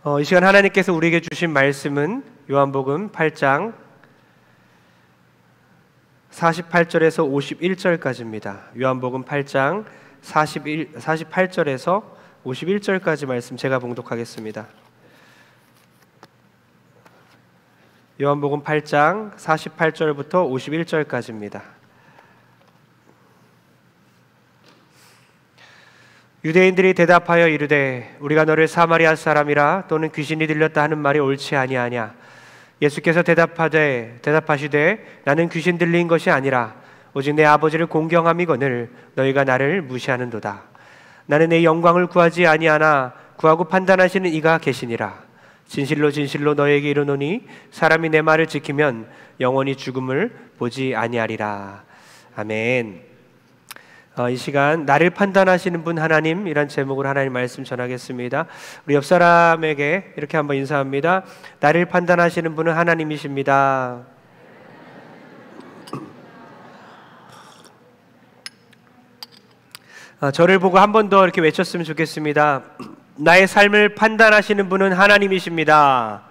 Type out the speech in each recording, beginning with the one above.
이 시간 하나님께서 우리에게 주신 말씀은 요한복음 8장 48절에서 51절까지입니다. 요한복음 8장 48절에서 51절까지 말씀 제가 봉독하겠습니다. 요한복음 8장 48절부터 51절까지입니다. 유대인들이 대답하여 이르되 우리가 너를 사마리아 사람이라 또는 귀신이 들렸다 하는 말이 옳지 아니하냐. 예수께서 대답하시되 나는 귀신 들린 것이 아니라 오직 내 아버지를 공경함이거늘 너희가 나를 무시하는도다. 나는 내 영광을 구하지 아니하나 구하고 판단하시는 이가 계시니라. 진실로 진실로 너희에게 이르노니 사람이 내 말을 지키면 영원히 죽음을 보지 아니하리라. 아멘. 이 시간 나를 판단하시는 분 하나님, 이란 제목으로 하나님 말씀 전하겠습니다. 우리 옆 사람에게 이렇게 한번 인사합니다. 나를 판단하시는 분은 하나님이십니다. 저를 보고 한 번 더 이렇게 외쳤으면 좋겠습니다. 나의 삶을 판단하시는 분은 하나님이십니다.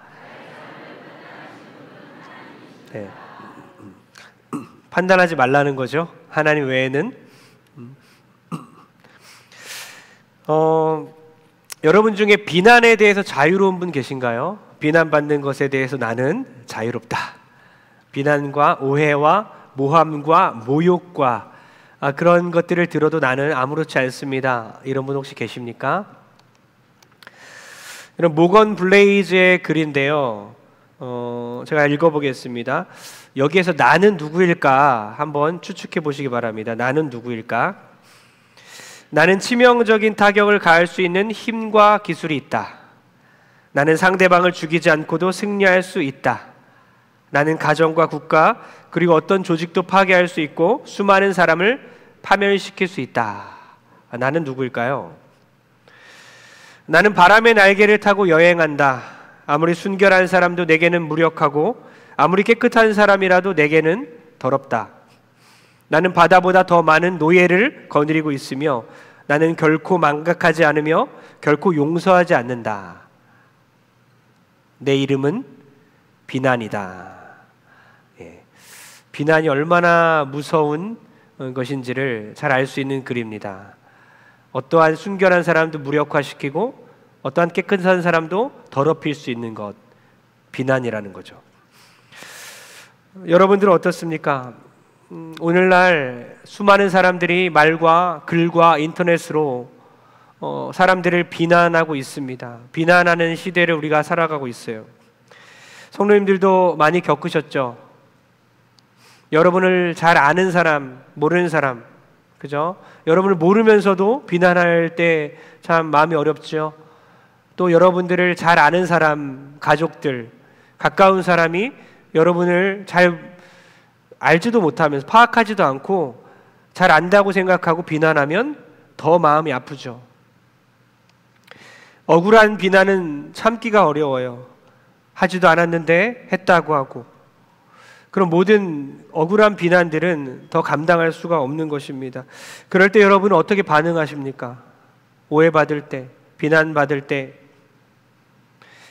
네. 판단하지 말라는 거죠. 하나님 외에는. 여러분 중에 비난에 대해서 자유로운 분 계신가요? 비난받는 것에 대해서 나는 자유롭다. 비난과 오해와 모함과 모욕과 그런 것들을 들어도 나는 아무렇지 않습니다. 이런 분 혹시 계십니까? 이런 모건 블레이즈의 글인데요. 제가 읽어보겠습니다. 여기에서 나는 누구일까 한번 추측해 보시기 바랍니다. 나는 누구일까? 나는 치명적인 타격을 가할 수 있는 힘과 기술이 있다. 나는 상대방을 죽이지 않고도 승리할 수 있다. 나는 가정과 국가 그리고 어떤 조직도 파괴할 수 있고 수많은 사람을 파멸시킬 수 있다. 나는 누구일까요? 나는 바람의 날개를 타고 여행한다. 아무리 순결한 사람도 내게는 무력하고 아무리 깨끗한 사람이라도 내게는 더럽다. 나는 바다보다 더 많은 노예를 거느리고 있으며 나는 결코 망각하지 않으며 결코 용서하지 않는다. 내 이름은 비난이다. 비난이 얼마나 무서운 것인지를 잘 알 수 있는 글입니다. 어떠한 순결한 사람도 무력화시키고 어떠한 깨끗한 사람도 더럽힐 수 있는 것, 비난이라는 거죠. 여러분들은 어떻습니까? 오늘날 수많은 사람들이 말과 글과 인터넷으로 사람들을 비난하고 있습니다. 비난하는 시대를 우리가 살아가고 있어요. 성도님들도 많이 겪으셨죠? 여러분을 잘 아는 사람, 모르는 사람, 그죠? 여러분을 모르면서도 비난할 때 참 마음이 어렵죠. 또 여러분들을 잘 아는 사람, 가족들, 가까운 사람이 여러분을 잘 알지도 못하면서 파악하지도 않고 잘 안다고 생각하고 비난하면 더 마음이 아프죠. 억울한 비난은 참기가 어려워요. 하지도 않았는데 했다고 하고. 그럼 모든 억울한 비난들은 더 감당할 수가 없는 것입니다. 그럴 때 여러분은 어떻게 반응하십니까? 오해받을 때, 비난받을 때,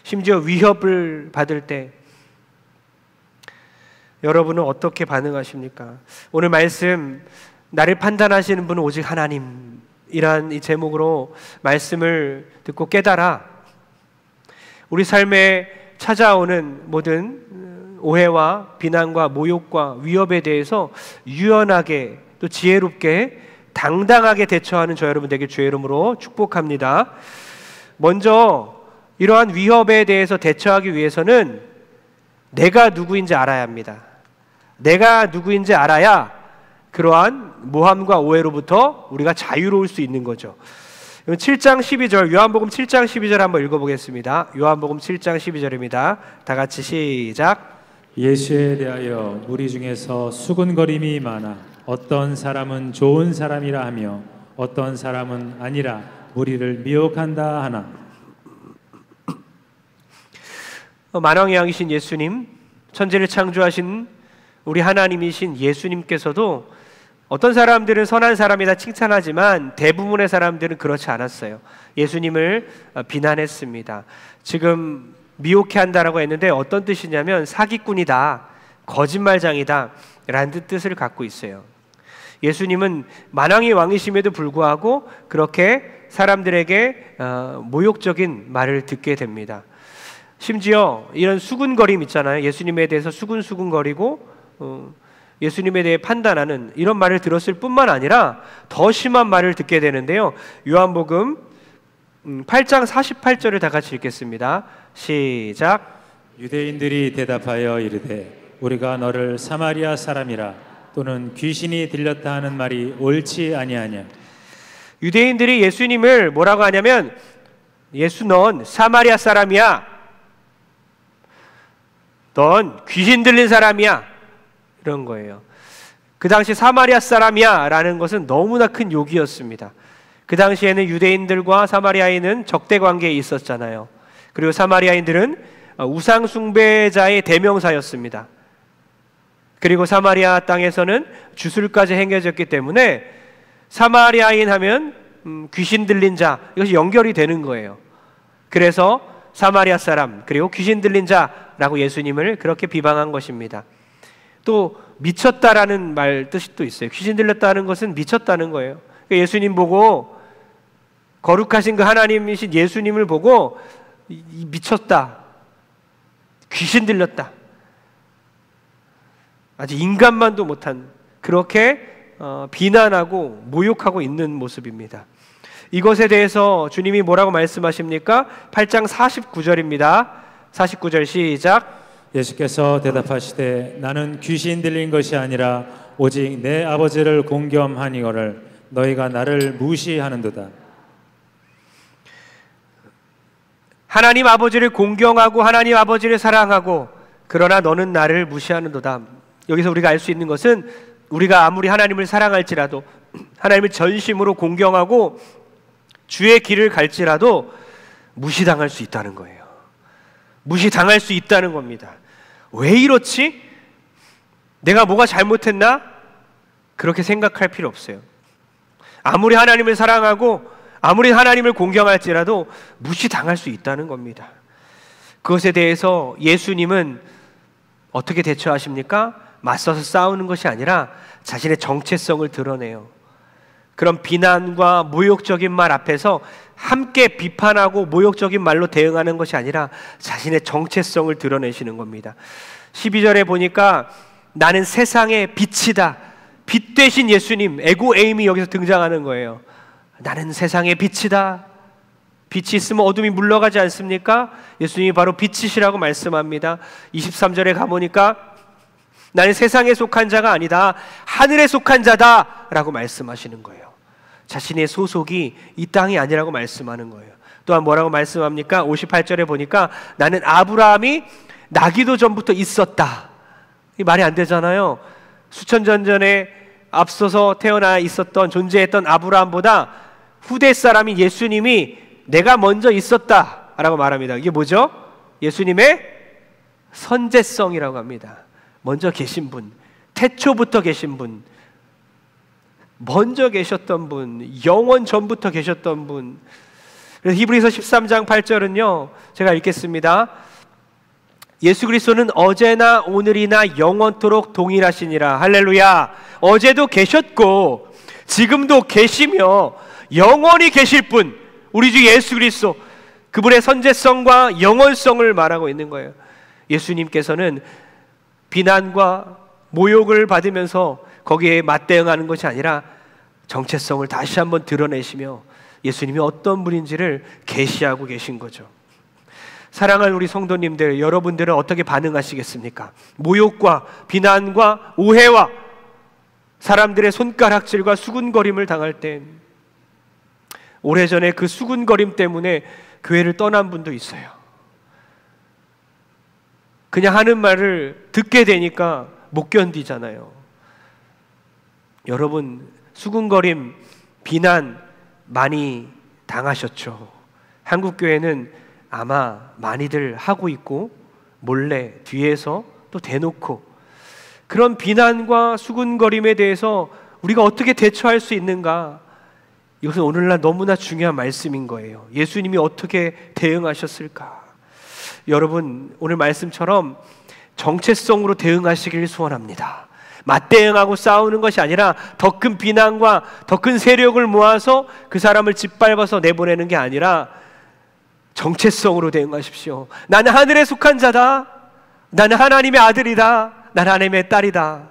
심지어 위협을 받을 때 여러분은 어떻게 반응하십니까? 오늘 말씀 나를 판단하시는 분은 오직 하나님이란 이 제목으로 말씀을 듣고 깨달아 우리 삶에 찾아오는 모든 오해와 비난과 모욕과 위협에 대해서 유연하게 또 지혜롭게 당당하게 대처하는 저 여러분 되길 주의 이름으로 축복합니다. 먼저 이러한 위협에 대해서 대처하기 위해서는 내가 누구인지 알아야 합니다. 내가 누구인지 알아야 그러한 모함과 오해로부터 우리가 자유로울 수 있는 거죠. 7장 12절, 요한복음 7장 12절 한번 읽어보겠습니다. 요한복음 7장 12절입니다. 다 같이 시작. 예수에 대하여 무리 중에서 수군거림이 많아 어떤 사람은 좋은 사람이라 하며 어떤 사람은 아니라 무리를 미혹한다 하나. 만왕의 왕이신 예수님, 천지를 창조하신 우리 하나님이신 예수님께서도 어떤 사람들은 선한 사람이다 칭찬하지만 대부분의 사람들은 그렇지 않았어요. 예수님을 비난했습니다. 지금 미혹해한다라고 했는데 어떤 뜻이냐면 사기꾼이다, 거짓말장이다 라는 뜻을 갖고 있어요. 예수님은 만왕의 왕이심에도 불구하고 그렇게 사람들에게 모욕적인 말을 듣게 됩니다. 심지어 이런 수군거림 있잖아요. 예수님에 대해서 수군수군거리고 예수님에 대해 판단하는 이런 말을 들었을 뿐만 아니라 더 심한 말을 듣게 되는데요. 요한복음 8장 48절을 다 같이 읽겠습니다. 시작. 유대인들이 대답하여 이르되 우리가 너를 사마리아 사람이라 또는 귀신이 들렸다 하는 말이 옳지 아니하냐. 유대인들이 예수님을 뭐라고 하냐면 예수 넌 사마리아 사람이야, 넌 귀신 들린 사람이야, 이런 거예요. 그 당시 사마리아 사람이야 라는 것은 너무나 큰 욕이었습니다. 그 당시에는 유대인들과 사마리아인은 적대 관계에 있었잖아요. 그리고 사마리아인들은 우상 숭배자의 대명사였습니다. 그리고 사마리아 땅에서는 주술까지 행해졌기 때문에 사마리아인 하면 귀신 들린 자, 이것이 연결이 되는 거예요. 그래서 사마리아 사람 그리고 귀신 들린 자라고 예수님을 그렇게 비방한 것입니다. 또 미쳤다라는 말 뜻이 또 있어요. 귀신 들렸다는 것은 미쳤다는 거예요. 예수님 보고, 거룩하신 그 하나님이신 예수님을 보고 미쳤다, 귀신 들렸다, 아주 인간만도 못한, 그렇게 비난하고 모욕하고 있는 모습입니다. 이것에 대해서 주님이 뭐라고 말씀하십니까? 8장 49절입니다. 49절 시작. 예수께서 대답하시되 나는 귀신 들린 것이 아니라 오직 내 아버지를 공경하니거늘 너희가 나를 무시하는도다. 하나님 아버지를 공경하고 하나님 아버지를 사랑하고 그러나 너는 나를 무시하는도다. 여기서 우리가 알 수 있는 것은 우리가 아무리 하나님을 사랑할지라도, 하나님을 전심으로 공경하고 주의 길을 갈지라도 무시당할 수 있다는 거예요. 무시당할 수 있다는 겁니다. 왜 이렇지? 내가 뭐가 잘못했나? 그렇게 생각할 필요 없어요. 아무리 하나님을 사랑하고 아무리 하나님을 공경할지라도 무시당할 수 있다는 겁니다. 그것에 대해서 예수님은 어떻게 대처하십니까? 맞서서 싸우는 것이 아니라 자신의 정체성을 드러내요. 그런 비난과 모욕적인 말 앞에서 함께 비판하고 모욕적인 말로 대응하는 것이 아니라 자신의 정체성을 드러내시는 겁니다. 12절에 보니까 나는 세상의 빛이다. 빛 대신 예수님, 에고 에임이 여기서 등장하는 거예요. 나는 세상의 빛이다. 빛이 있으면 어둠이 물러가지 않습니까? 예수님이 바로 빛이시라고 말씀합니다. 23절에 가보니까 나는 세상에 속한 자가 아니다, 하늘에 속한 자다 라고 말씀하시는 거예요. 자신의 소속이 이 땅이 아니라고 말씀하는 거예요. 또한 뭐라고 말씀합니까? 58절에 보니까 나는 아브라함이 나기도 전부터 있었다. 이 말이 안 되잖아요. 수천 년 전에 앞서서 태어나 있었던, 존재했던 아브라함보다 후대 사람인 예수님이 내가 먼저 있었다 라고 말합니다. 이게 뭐죠? 예수님의 선제성이라고 합니다. 먼저 계신 분, 태초부터 계신 분, 먼저 계셨던 분, 영원 전부터 계셨던 분. 그래서 히브리서 13장 8절은요, 제가 읽겠습니다. 예수 그리스도는 어제나 오늘이나 영원토록 동일하시니라. 할렐루야. 어제도 계셨고 지금도 계시며 영원히 계실 분, 우리 주 예수 그리스도, 그분의 선제성과 영원성을 말하고 있는 거예요. 예수님께서는 비난과 모욕을 받으면서 거기에 맞대응하는 것이 아니라 정체성을 다시 한번 드러내시며 예수님이 어떤 분인지를 계시하고 계신 거죠. 사랑하는 우리 성도님들, 여러분들은 어떻게 반응하시겠습니까? 모욕과 비난과 오해와 사람들의 손가락질과 수군거림을 당할 때, 오래전에 그 수군거림 때문에 교회를 떠난 분도 있어요. 그냥 하는 말을 듣게 되니까 못 견디잖아요. 여러분, 수군거림, 비난 많이 당하셨죠? 한국교회는 아마 많이들 하고 있고 몰래 뒤에서 또 대놓고 그런 비난과 수군거림에 대해서 우리가 어떻게 대처할 수 있는가? 이것은 오늘날 너무나 중요한 말씀인 거예요. 예수님이 어떻게 대응하셨을까? 여러분, 오늘 말씀처럼 정체성으로 대응하시길 소원합니다. 맞대응하고 싸우는 것이 아니라 더 큰 비난과 더 큰 세력을 모아서 그 사람을 짓밟아서 내보내는 게 아니라 정체성으로 대응하십시오. 나는 하늘에 속한 자다. 나는 하나님의 아들이다. 나는 하나님의 딸이다.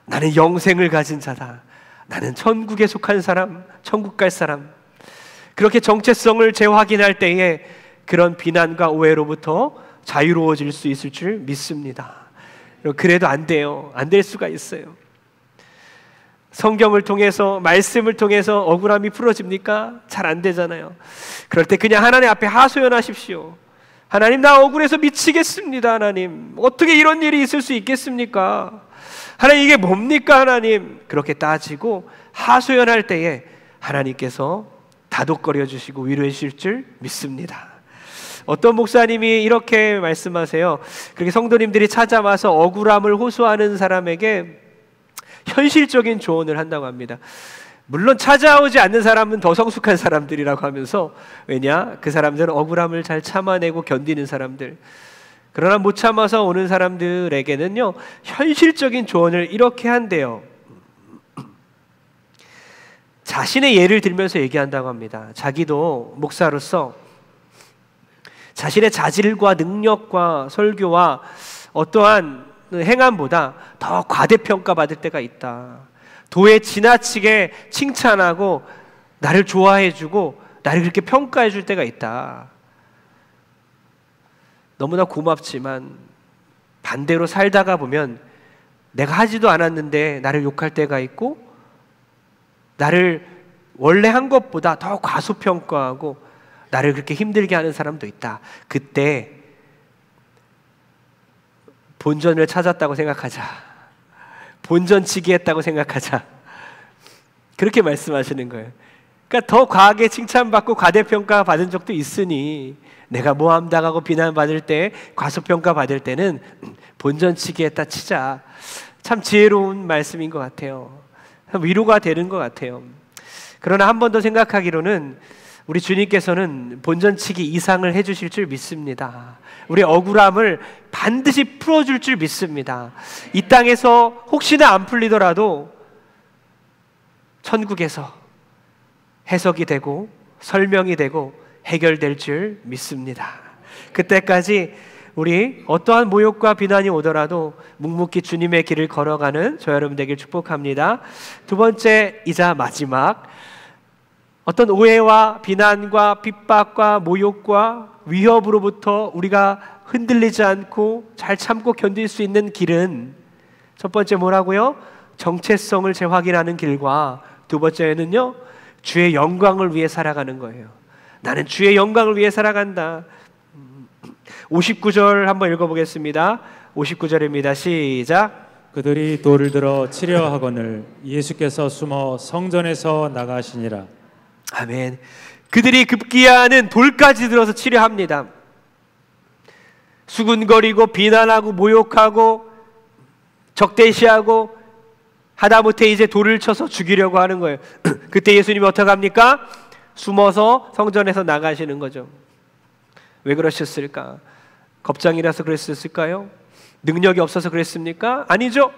나는 영생을 가진 자다. 나는 천국에 속한 사람, 천국 갈 사람. 그렇게 정체성을 재확인할 때에 그런 비난과 오해로부터 자유로워질 수 있을 줄 믿습니다. 그래도 안 돼요. 안 될 수가 있어요. 성경을 통해서, 말씀을 통해서 억울함이 풀어집니까? 잘 안 되잖아요. 그럴 때 그냥 하나님 앞에 하소연하십시오. 하나님, 나 억울해서 미치겠습니다. 하나님, 어떻게 이런 일이 있을 수 있겠습니까? 하나님, 이게 뭡니까? 하나님, 그렇게 따지고 하소연할 때에 하나님께서 다독거려 주시고 위로해 주실 줄 믿습니다. 어떤 목사님이 이렇게 말씀하세요. 그렇게 성도님들이 찾아와서 억울함을 호소하는 사람에게 현실적인 조언을 한다고 합니다. 물론 찾아오지 않는 사람은 더 성숙한 사람들이라고 하면서, 왜냐? 그 사람들은 억울함을 잘 참아내고 견디는 사람들. 그러나 못 참아서 오는 사람들에게는요, 현실적인 조언을 이렇게 한대요. 자신의 예를 들면서 얘기한다고 합니다. 자기도 목사로서 자신의 자질과 능력과 설교와 어떠한 행함보다 더 과대평가받을 때가 있다. 도에 지나치게 칭찬하고 나를 좋아해주고 나를 그렇게 평가해줄 때가 있다. 너무나 고맙지만 반대로 살다가 보면 내가 하지도 않았는데 나를 욕할 때가 있고, 나를 원래 한 것보다 더 과소평가하고 나를 그렇게 힘들게 하는 사람도 있다. 그때 본전을 찾았다고 생각하자. 본전치기 했다고 생각하자. 그렇게 말씀하시는 거예요. 그러니까 더 과하게 칭찬받고 과대평가 받은 적도 있으니 내가 모함 당하고 비난받을 때, 과소평가 받을 때는 본전치기 했다 치자. 참 지혜로운 말씀인 것 같아요. 참 위로가 되는 것 같아요. 그러나 한 번 더 생각하기로는 우리 주님께서는 본전치기 이상을 해주실 줄 믿습니다. 우리 억울함을 반드시 풀어줄 줄 믿습니다. 이 땅에서 혹시나 안 풀리더라도 천국에서 해석이 되고 설명이 되고 해결될 줄 믿습니다. 그때까지 우리 어떠한 모욕과 비난이 오더라도 묵묵히 주님의 길을 걸어가는 저 여러분 되길 축복합니다. 두 번째이자 마지막, 어떤 오해와 비난과 핍박과 모욕과 위협으로부터 우리가 흔들리지 않고 잘 참고 견딜 수 있는 길은, 첫 번째 뭐라고요? 정체성을 재확인하는 길과, 두 번째는요, 주의 영광을 위해 살아가는 거예요. 나는 주의 영광을 위해 살아간다. 59절 한번 읽어보겠습니다. 59절입니다. 시작. 그들이 돌을 들어 치려 하거늘 예수께서 숨어 성전에서 나가시니라. 아멘. 그들이 급기야는 돌까지 들어서 치려 합니다. 수군거리고 비난하고 모욕하고 적대시하고 하다못해 이제 돌을 쳐서 죽이려고 하는 거예요. 그때 예수님이 어떻게 합니까? 숨어서 성전에서 나가시는 거죠. 왜 그러셨을까? 겁장이라서 그랬을까요? 능력이 없어서 그랬습니까? 아니죠.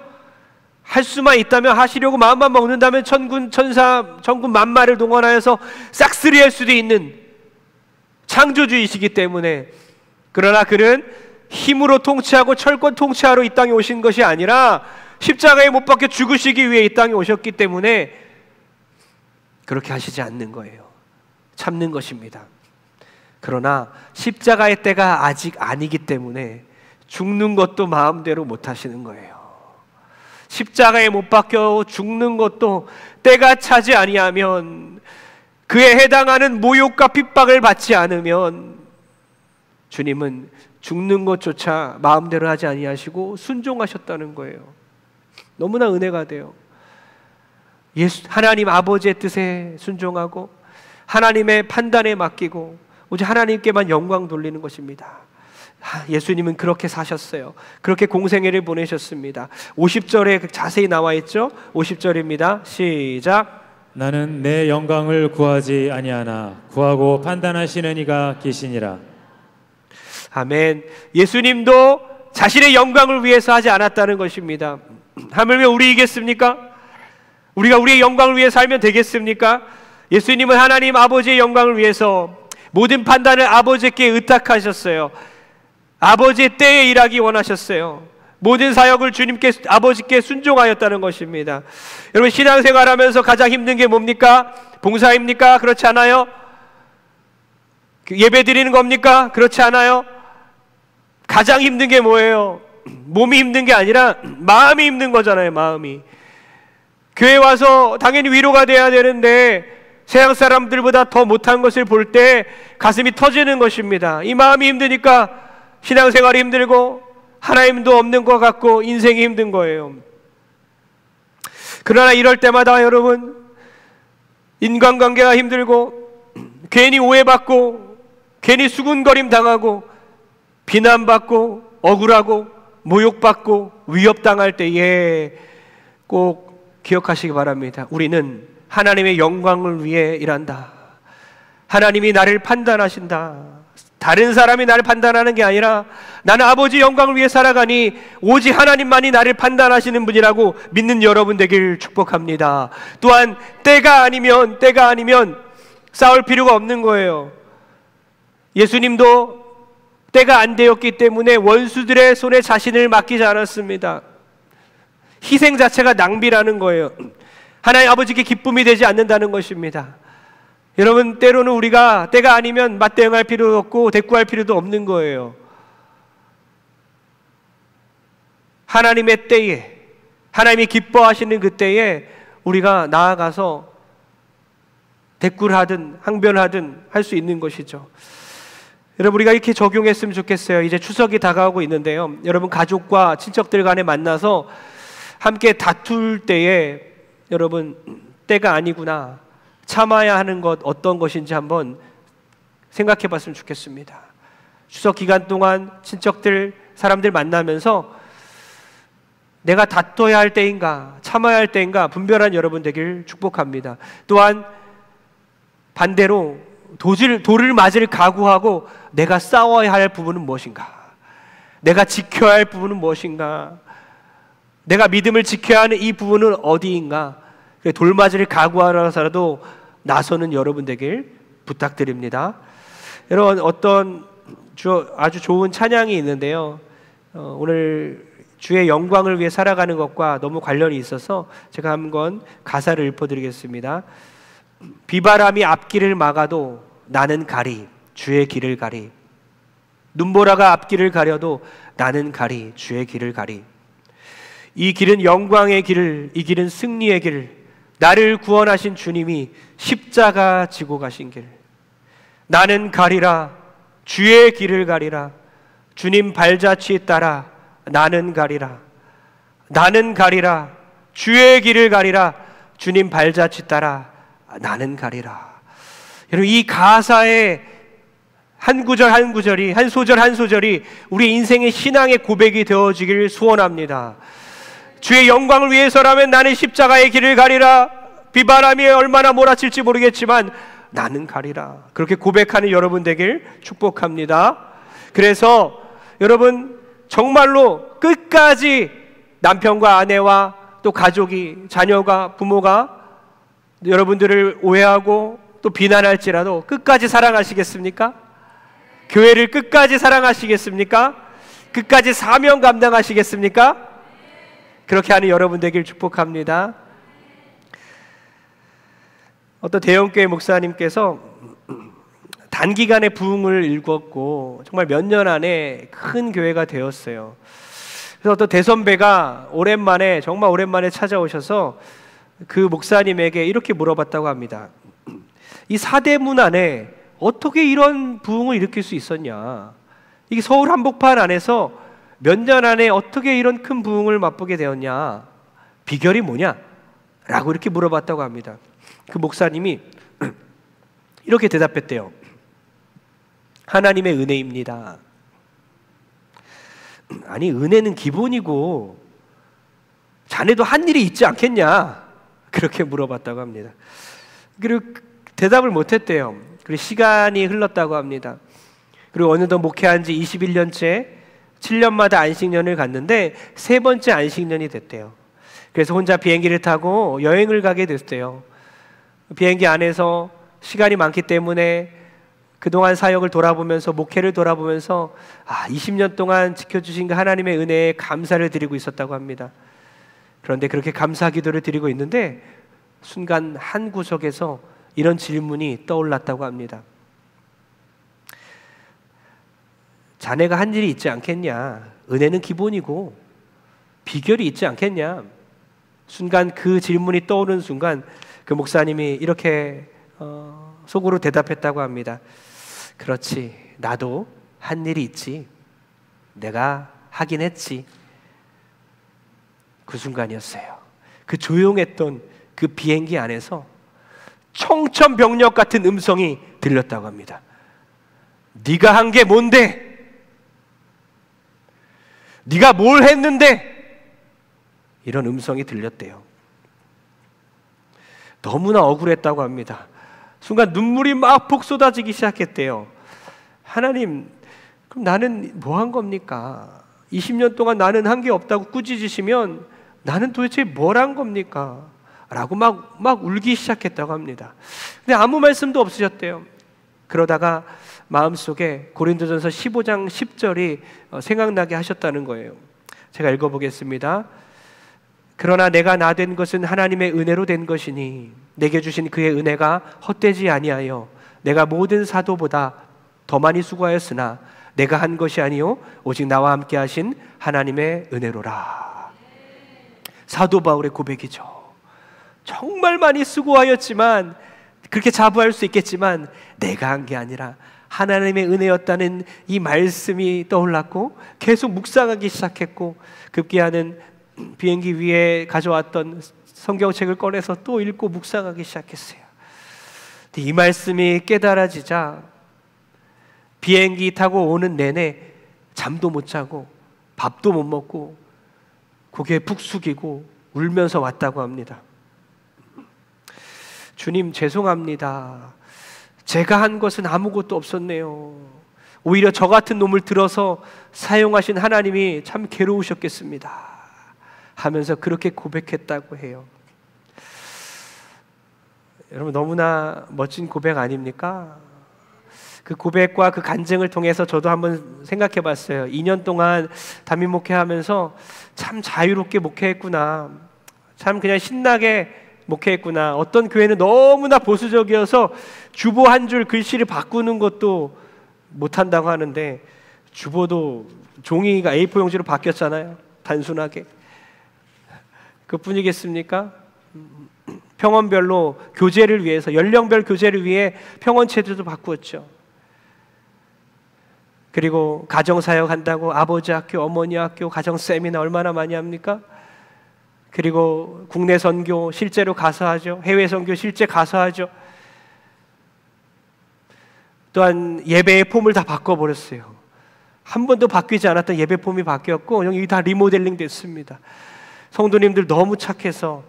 할 수만 있다면 하시려고 마음만 먹는다면 천군 천사 천군 만마를 동원하여서 싹쓸이할 수도 있는 창조주이시기 때문에. 그러나 그는 힘으로 통치하고 철권 통치하러 이 땅에 오신 것이 아니라 십자가에 못 박혀 죽으시기 위해 이 땅에 오셨기 때문에 그렇게 하시지 않는 거예요. 참는 것입니다. 그러나 십자가의 때가 아직 아니기 때문에 죽는 것도 마음대로 못 하시는 거예요. 십자가에 못 박혀 죽는 것도 때가 차지 아니하면, 그에 해당하는 모욕과 핍박을 받지 않으면 주님은 죽는 것조차 마음대로 하지 아니하시고 순종하셨다는 거예요. 너무나 은혜가 돼요. 하나님 아버지의 뜻에 순종하고 하나님의 판단에 맡기고 오직 하나님께만 영광 돌리는 것입니다. 예수님은 그렇게 사셨어요. 그렇게 공생애를 보내셨습니다. 50절에 자세히 나와 있죠. 50절입니다. 시작. 나는 내 영광을 구하지 아니하나 구하고 판단하시는 이가 계시니라. 아멘. 예수님도 자신의 영광을 위해서 하지 않았다는 것입니다. 하물며 우리이겠습니까? 우리가 우리의 영광을 위해 살면 되겠습니까? 예수님은 하나님 아버지의 영광을 위해서 모든 판단을 아버지께 의탁하셨어요. 아버지의 때에 일하기 원하셨어요. 모든 사역을 주님께, 아버지께 순종하였다는 것입니다. 여러분, 신앙생활하면서 가장 힘든 게 뭡니까? 봉사입니까? 그렇지 않아요? 예배 드리는 겁니까? 그렇지 않아요? 가장 힘든 게 뭐예요? 몸이 힘든 게 아니라 마음이 힘든 거잖아요. 마음이. 교회 와서 당연히 위로가 돼야 되는데 세상 사람들보다 더 못한 것을 볼 때 가슴이 터지는 것입니다. 이 마음이 힘드니까 신앙생활이 힘들고 하나님도 없는 것 같고 인생이 힘든 거예요. 그러나 이럴 때마다 여러분, 인간관계가 힘들고 괜히 오해받고 괜히 수군거림 당하고 비난받고 억울하고 모욕받고 위협당할 때에 꼭 기억하시기 바랍니다. 우리는 하나님의 영광을 위해 일한다. 하나님이 나를 판단하신다. 다른 사람이 나를 판단하는 게 아니라 나는 아버지 영광을 위해 살아가니 오직 하나님만이 나를 판단하시는 분이라고 믿는 여러분 되길 축복합니다. 또한 때가 아니면 싸울 필요가 없는 거예요. 예수님도 때가 안 되었기 때문에 원수들의 손에 자신을 맡기지 않았습니다. 희생 자체가 낭비라는 거예요. 하나님 아버지께 기쁨이 되지 않는다는 것입니다. 여러분, 때로는 우리가 때가 아니면 맞대응할 필요도 없고 대꾸할 필요도 없는 거예요. 하나님의 때에, 하나님이 기뻐하시는 그 때에 우리가 나아가서 대꾸를 하든 항변하든 할 수 있는 것이죠. 여러분, 우리가 이렇게 적용했으면 좋겠어요. 이제 추석이 다가오고 있는데요. 여러분, 가족과 친척들 간에 만나서 함께 다툴 때에 여러분, 때가 아니구나, 참아야 하는 것 어떤 것인지 한번 생각해 봤으면 좋겠습니다. 추석 기간 동안 친척들, 사람들 만나면서 내가 다퉈야 할 때인가 참아야 할 때인가 분별한 여러분 되길 축복합니다. 또한 반대로 돌을 맞을 각오하고 내가 싸워야 할 부분은 무엇인가, 내가 지켜야 할 부분은 무엇인가, 내가 믿음을 지켜야 하는 이 부분은 어디인가, 돌맞이를 각오하라서라도 나서는 여러분 되길 부탁드립니다. 여러분, 어떤 아주 좋은 찬양이 있는데요. 오늘 주의 영광을 위해 살아가는 것과 너무 관련이 있어서 제가 한번 가사를 읊어드리겠습니다. 비바람이 앞길을 막아도 나는 가리 주의 길을 가리, 눈보라가 앞길을 가려도 나는 가리 주의 길을 가리. 이 길은 영광의 길, 이 길은 승리의 길, 나를 구원하신 주님이 십자가 지고 가신 길. 나는 가리라 주의 길을 가리라, 주님 발자취 따라 나는 가리라, 나는 가리라 주의 길을 가리라, 주님 발자취 따라 나는 가리라. 여러분, 이 가사의 한 구절 한 구절이, 한 소절 한 소절이 우리 인생의 신앙의 고백이 되어지길 소원합니다. 주의 영광을 위해서라면 나는 십자가의 길을 가리라. 비바람이 얼마나 몰아칠지 모르겠지만 나는 가리라. 그렇게 고백하는 여러분 되길 축복합니다. 그래서 여러분, 정말로 끝까지 남편과 아내와 또 가족이, 자녀가, 부모가 여러분들을 오해하고 또 비난할지라도 끝까지 사랑하시겠습니까? 교회를 끝까지 사랑하시겠습니까? 끝까지 사명 감당하시겠습니까? 그렇게 하는 여러분 되길 축복합니다. 어떤 대형교회 목사님께서 단기간에 부흥을 일궜고 정말 몇 년 안에 큰 교회가 되었어요. 그래서 어떤 대선배가 오랜만에, 정말 오랜만에 찾아오셔서 그 목사님에게 이렇게 물어봤다고 합니다. 이 사대문 안에 어떻게 이런 부흥을 일으킬 수 있었냐? 이게 서울 한복판 안에서 몇 년 안에 어떻게 이런 큰 부흥을 맛보게 되었냐? 비결이 뭐냐? 라고 이렇게 물어봤다고 합니다. 그 목사님이 이렇게 대답했대요. 하나님의 은혜입니다. 아니 은혜는 기본이고 자네도 한 일이 있지 않겠냐? 그렇게 물어봤다고 합니다. 그리고 대답을 못했대요. 그리고 시간이 흘렀다고 합니다. 그리고 어느덧 목회한 지 21년째 7년마다 안식년을 갔는데 세 번째 안식년이 됐대요. 그래서 혼자 비행기를 타고 여행을 가게 됐대요. 비행기 안에서 시간이 많기 때문에 그동안 사역을 돌아보면서 목회를 돌아보면서 20년 동안 지켜주신 그 하나님의 은혜에 감사를 드리고 있었다고 합니다. 그런데 그렇게 감사 기도를 드리고 있는데 순간 한 구석에서 이런 질문이 떠올랐다고 합니다. 자네가 한 일이 있지 않겠냐? 은혜는 기본이고 비결이 있지 않겠냐? 순간 그 질문이 떠오르는 순간 그 목사님이 이렇게 속으로 대답했다고 합니다. 그렇지, 나도 한 일이 있지. 내가 하긴 했지. 그 순간이었어요. 그 조용했던 그 비행기 안에서 청천벽력 같은 음성이 들렸다고 합니다. 네가 한 게 뭔데? 네가 뭘 했는데? 이런 음성이 들렸대요. 너무나 억울했다고 합니다. 순간 눈물이 막 폭 쏟아지기 시작했대요. 하나님, 그럼 나는 뭐 한 겁니까? 20년 동안 나는 한 게 없다고 꾸짖으시면 나는 도대체 뭘 한 겁니까? 라고 막 울기 시작했다고 합니다. 근데 아무 말씀도 없으셨대요. 그러다가 마음속에 고린도전서 15장 10절이 생각나게 하셨다는 거예요. 제가 읽어보겠습니다. 그러나 내가 나 된 것은 하나님의 은혜로 된 것이니 내게 주신 그의 은혜가 헛되지 아니하여 내가 모든 사도보다 더 많이 수고하였으나 내가 한 것이 아니요 오직 나와 함께 하신 하나님의 은혜로라. 사도 바울의 고백이죠. 정말 많이 수고하였지만, 그렇게 자부할 수 있겠지만 내가 한 게 아니라 하나님의 은혜였다는 이 말씀이 떠올랐고 계속 묵상하기 시작했고, 급기야는 비행기 위에 가져왔던 성경책을 꺼내서 또 읽고 묵상하기 시작했어요. 이 말씀이 깨달아지자 비행기 타고 오는 내내 잠도 못 자고 밥도 못 먹고 고개 푹 숙이고 울면서 왔다고 합니다. 주님, 죄송합니다. 제가 한 것은 아무것도 없었네요. 오히려 저 같은 놈을 들어서 사용하신 하나님이 참 괴로우셨겠습니다 하면서 그렇게 고백했다고 해요. 여러분, 너무나 멋진 고백 아닙니까? 그 고백과 그 간증을 통해서 저도 한번 생각해 봤어요. 2년 동안 담임 목회하면서 참 자유롭게 목회했구나, 참 그냥 신나게 목회했구나. 어떤 교회는 너무나 보수적이어서 주보 한 줄 글씨를 바꾸는 것도 못한다고 하는데 주보도 종이가 A4 용지로 바뀌었잖아요. 단순하게. 그뿐이겠습니까? 평원별로 교제를 위해서, 연령별 교제를 위해 평원 체제도 바꾸었죠. 그리고 가정사역 한다고 아버지 학교, 어머니 학교, 가정 세미나 얼마나 많이 합니까? 그리고 국내 선교 실제로 가서 하죠. 해외 선교 실제 가서 하죠. 또한 예배의 폼을 다 바꿔버렸어요. 한 번도 바뀌지 않았던 예배 폼이 바뀌었고 여기 다 리모델링 됐습니다. 성도님들 너무 착해서,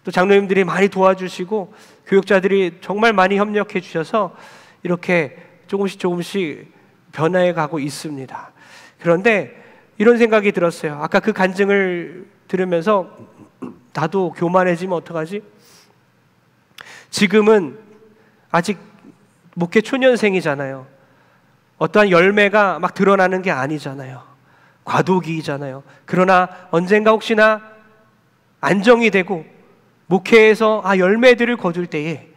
또 장로님들이 많이 도와주시고 교육자들이 정말 많이 협력해 주셔서 이렇게 조금씩 변화해 가고 있습니다. 그런데 이런 생각이 들었어요. 아까 그 간증을 들으면서 나도 교만해지면 어떡하지? 지금은 아직 목회 초년생이잖아요. 어떠한 열매가 막 드러나는 게 아니잖아요. 과도기이잖아요. 그러나 언젠가 혹시나 안정이 되고 목회에서 열매들을 거둘 때에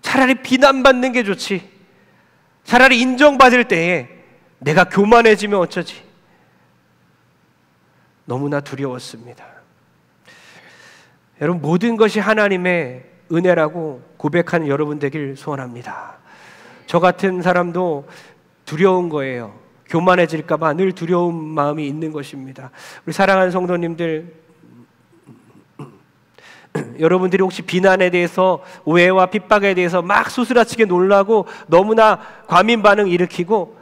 차라리 비난받는 게 좋지, 차라리 인정받을 때에 내가 교만해지면 어쩌지? 너무나 두려웠습니다. 여러분, 모든 것이 하나님의 은혜라고 고백하는 여러분 되길 소원합니다. 저 같은 사람도 두려운 거예요. 교만해질까 봐 늘 두려운 마음이 있는 것입니다. 우리 사랑하는 성도님들, 여러분들이 혹시 비난에 대해서, 오해와 핍박에 대해서 막 소스라치게 놀라고 너무나 과민 반응 일으키고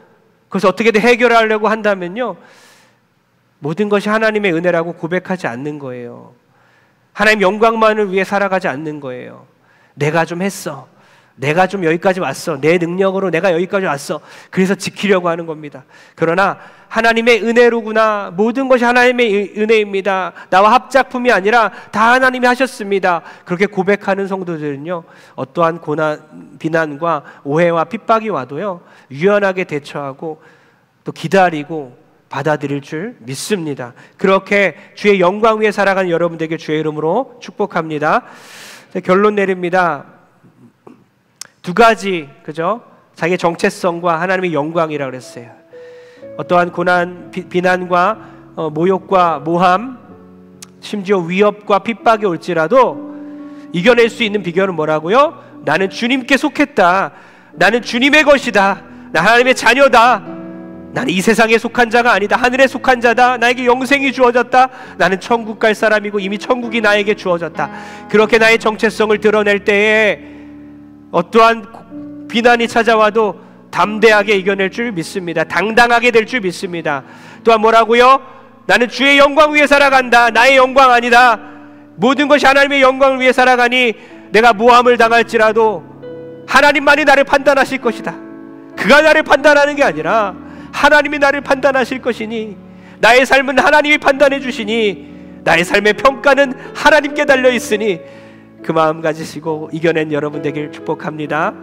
그것을 어떻게든 해결하려고 한다면요, 모든 것이 하나님의 은혜라고 고백하지 않는 거예요. 하나님 영광만을 위해 살아가지 않는 거예요. 내가 좀 했어, 내가 좀 여기까지 왔어, 내 능력으로 내가 여기까지 왔어, 그래서 지키려고 하는 겁니다. 그러나 하나님의 은혜로구나, 모든 것이 하나님의 은혜입니다, 나와 합작품이 아니라 다 하나님이 하셨습니다, 그렇게 고백하는 성도들은요, 어떠한 고난, 비난과 오해와 핍박이 와도요, 유연하게 대처하고 또 기다리고 받아들일 줄 믿습니다. 그렇게 주의 영광 위에 살아가는 여러분들에게 주의 이름으로 축복합니다. 결론 내립니다. 두 가지, 그죠? 자기의 정체성과 하나님의 영광이라고 그랬어요. 어떠한 고난, 비난과 모욕과 모함, 심지어 위협과 핍박이 올지라도 이겨낼 수 있는 비결은 뭐라고요? 나는 주님께 속했다, 나는 주님의 것이다, 나 하나님의 자녀다, 나는 이 세상에 속한 자가 아니다, 하늘에 속한 자다, 나에게 영생이 주어졌다, 나는 천국 갈 사람이고 이미 천국이 나에게 주어졌다. 그렇게 나의 정체성을 드러낼 때에 어떠한 비난이 찾아와도 담대하게 이겨낼 줄 믿습니다. 당당하게 될 줄 믿습니다. 또한 뭐라고요? 나는 주의 영광 위에 살아간다, 나의 영광 아니다, 모든 것이 하나님의 영광을 위해 살아가니 내가 모함을 당할지라도 하나님만이 나를 판단하실 것이다. 그가 나를 판단하는 게 아니라 하나님이 나를 판단하실 것이니, 나의 삶은 하나님이 판단해 주시니, 나의 삶의 평가는 하나님께 달려있으니 그 마음 가지시고 이겨낸 여러분 되길 축복합니다.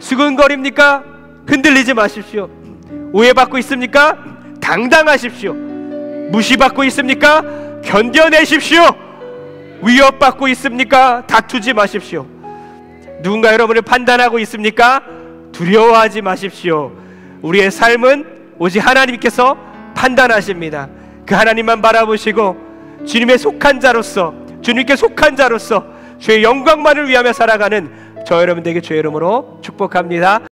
수근거립니까? 흔들리지 마십시오. 오해받고 있습니까? 당당하십시오. 무시받고 있습니까? 견뎌내십시오. 위협받고 있습니까? 다투지 마십시오. 누군가 여러분을 판단하고 있습니까? 두려워하지 마십시오. 우리의 삶은 오직 하나님께서 판단하십니다. 그 하나님만 바라보시고 주님의 속한 자로서, 주님께 속한 자로서 주의 영광만을 위하며 살아가는 저 여러분들에게 주의 이름으로 축복합니다.